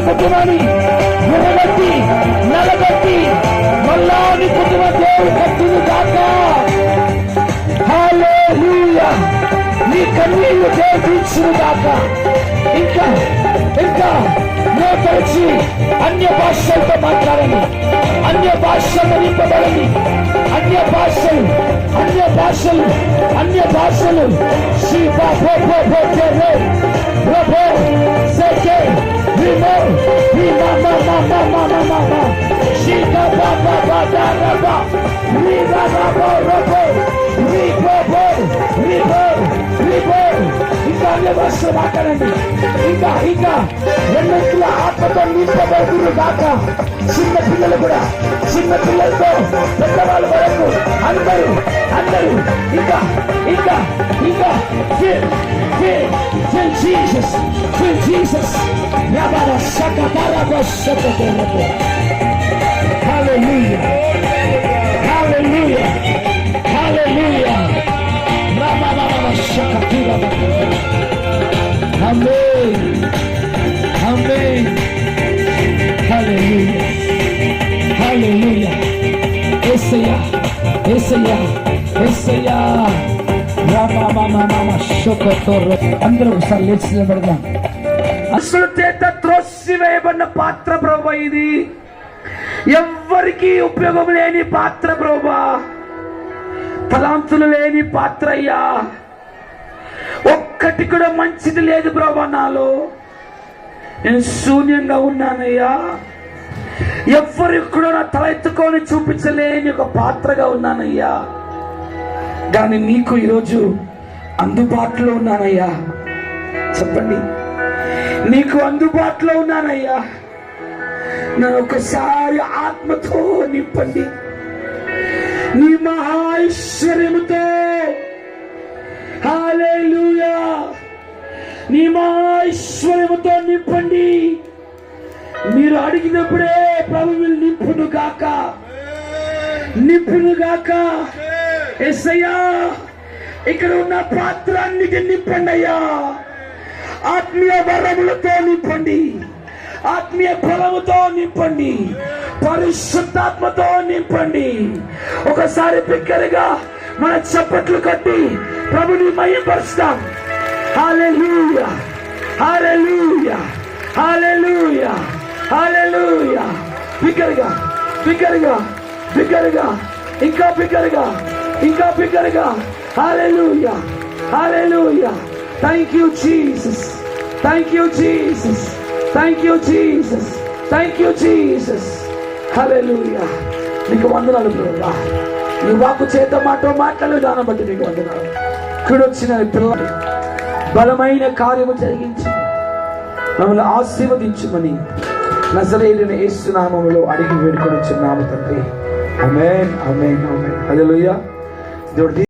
కుటుంబాన్ని నిలబెట్టి నిలబెట్టి మళ్ళా నీ కుటుంబ దేవుడు కట్టింది కాక. హల్లెలూయా. నీ కన్నీళ్లు దేవుడు కాక. ఇంకా ఇంకా నోటొచ్చి అన్య భాషలతో మాట్లాడండి, అన్య భాషలు నింపబడండి, అన్య భాషలు అన్య భాషలు అన్య భాషలు శివా ప్రభో ప్రభో ప్రభో సెకే విమో విమా మమా మమా మమా శికా బాబా బాబా రబా విమా బాబా రబో విబో విబో విబో ఇంకా అన్య భాషలు మాట్లాడండి. ఇంకా ఇంకా రెండింటిలో ఆత్మతో నింపబడుతున్నారు దాకా. చిన్న పిల్లలు కూడా, చిన్న పిల్లలతో పెద్దవాళ్ళ వరకు అందరూ అందరూ ఇంకా ఇంకా ఇంకా Jesus, Jesus, Yabara Shakatarabo Shakatarabo. Hallelujah, Hallelujah, Hallelujah. Rababa Shakatarabo. Amen, Amen. Hallelujah, Hallelujah. Esaya, Esaya, Esaya. అందరూ ఒకసారి లేచి నిలబడదాం. అసలు చేత త్రోసివేయబడిన పాత్ర ప్రభా, ఇది ఎవ్వరికి ఉపయోగం లేని పాత్ర ప్రభా, తలాంతులు లేని పాత్ర అయ్యా. ఒక్కటి కూడా మంచిది లేదు ప్రభా నాలో. నేను శూన్యంగా ఉన్నానయ్యా. ఎవ్వరికి కూడా నా తల ఎత్తుకొని చూపించలేని ఒక పాత్రగా ఉన్నానయ్యా. కానీ నీకు ఈరోజు అందుబాటులో ఉన్నానయ్యా. చెప్పండి, నీకు అందుబాటులో ఉన్నానయ్యా. నన్ను ఒకసారి ఆత్మతో నింపండి, నీ మహైశ్వర్యముతో. హల్లెలూయా. నీ మహైశ్వర్యముతో నింపండి. మీరు అడిగినప్పుడే ప్రభువు నింపును గాక, నింపును గాక. యేసయ్యా, ఇక్కడ ఉన్న పాత్రాన్నిటిని నింపండి అయ్యా. ఆత్మీయ వరములతో నింపండి, ఆత్మీయ బలముతో నింపండి, పరిశుద్ధాత్మతో నింపండి. ఒకసారి బిగ్గరగా మన చప్పట్లు కట్టి ప్రభుని మహిమపరుస్తాం. హల్లెలూయా, హల్లెలూయా, హల్లెలూయా, హల్లెలూయా. బిగ్గరగా, బిగ్గరగా, బిగ్గరగా, ఇంకా బిగ్గరగా, ఇంకా బిగ్గరగా. Hallelujah, hallelujah. Thank you Jesus, thank you Jesus, thank you Jesus, thank you Jesus. Hallelujah. నీకు వందనాలు ప్రభువా. నీ వాక్కు చేత మాట్లాడే దాన్ని బట్టి నీకు వందనాలు. ఇక్కడొచ్చిన పిల్లలు బలమైన కార్యము జరిగించి మమ్మల్ని ఆశీర్వదించుమని నజరేయుడైన యేసు నామములో అడిగి వేడుకొనుచున్నాము తండ్రి. ఆమేన్, ఆమేన్, ఆమేన్. హల్లెలూయా. దేవుడి